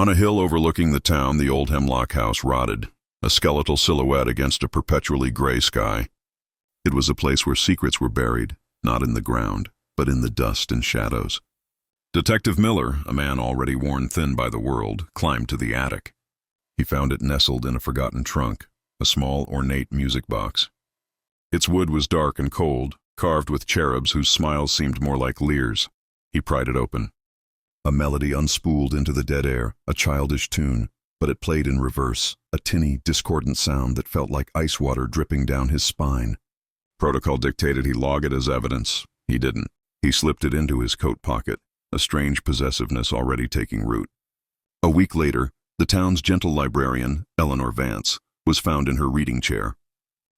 On a hill overlooking the town, the old Hemlock House rotted, a skeletal silhouette against a perpetually gray sky. It was a place where secrets were buried, not in the ground, but in the dust and shadows. Detective Miller, a man already worn thin by the world, climbed to the attic. He found it nestled in a forgotten trunk, a small, ornate music box. Its wood was dark and cold, carved with cherubs whose smiles seemed more like leers. He pried it open. A melody unspooled into the dead air, a childish tune, but it played in reverse, a tinny, discordant sound that felt like ice water dripping down his spine. Protocol dictated he log it as evidence. He didn't. He slipped it into his coat pocket, a strange possessiveness already taking root. A week later, the town's gentle librarian, Eleanor Vance, was found in her reading chair.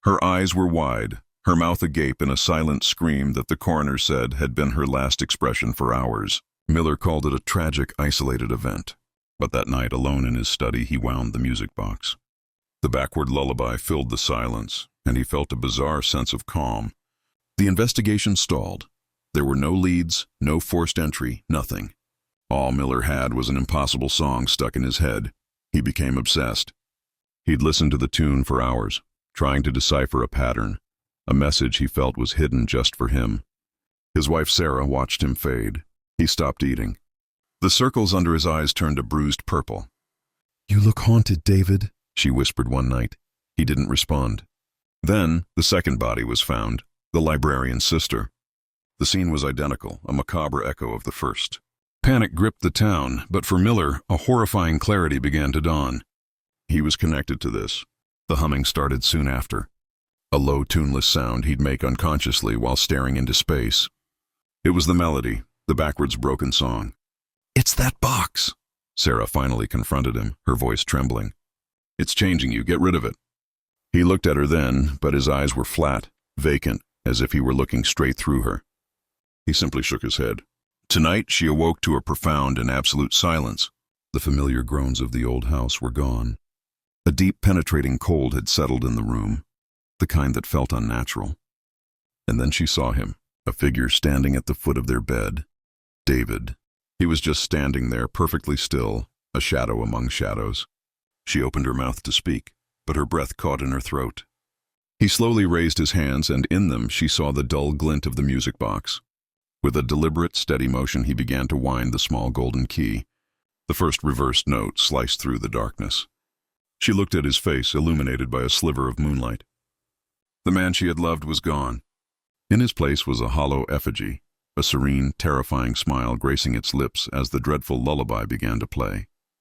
Her eyes were wide, her mouth agape in a silent scream that the coroner said had been her last expression for hours. Miller called it a tragic, isolated event. But that night, alone in his study, he wound the music box. The backward lullaby filled the silence, and he felt a bizarre sense of calm. The investigation stalled. There were no leads, no forced entry, nothing. All Miller had was an impossible song stuck in his head. He became obsessed. He'd listened to the tune for hours, trying to decipher a pattern, a message he felt was hidden just for him. His wife Sarah watched him fade. He stopped eating. The circles under his eyes turned a bruised purple. "You look haunted, David," she whispered one night. He didn't respond. Then, the second body was found, the librarian's sister. The scene was identical, a macabre echo of the first. Panic gripped the town, but for Miller, a horrifying clarity began to dawn. He was connected to this. The humming started soon after, a low, tuneless sound he'd make unconsciously while staring into space. It was the melody, the backwards broken song. "It's that box," Sarah finally confronted him, her voice trembling. "It's changing you, get rid of it." He looked at her then, but his eyes were flat, vacant, as if he were looking straight through her. He simply shook his head. Tonight, she awoke to a profound and absolute silence. The familiar groans of the old house were gone. A deep, penetrating cold had settled in the room, the kind that felt unnatural. And then she saw him, a figure standing at the foot of their bed. David. He was just standing there, perfectly still, a shadow among shadows. She opened her mouth to speak, but her breath caught in her throat. He slowly raised his hands, and in them she saw the dull glint of the music box. With a deliberate, steady motion, he began to wind the small golden key. The first reversed note sliced through the darkness. She looked at his face, illuminated by a sliver of moonlight. The man she had loved was gone. In his place was a hollow effigy, a serene, terrifying smile gracing its lips as the dreadful lullaby began to play.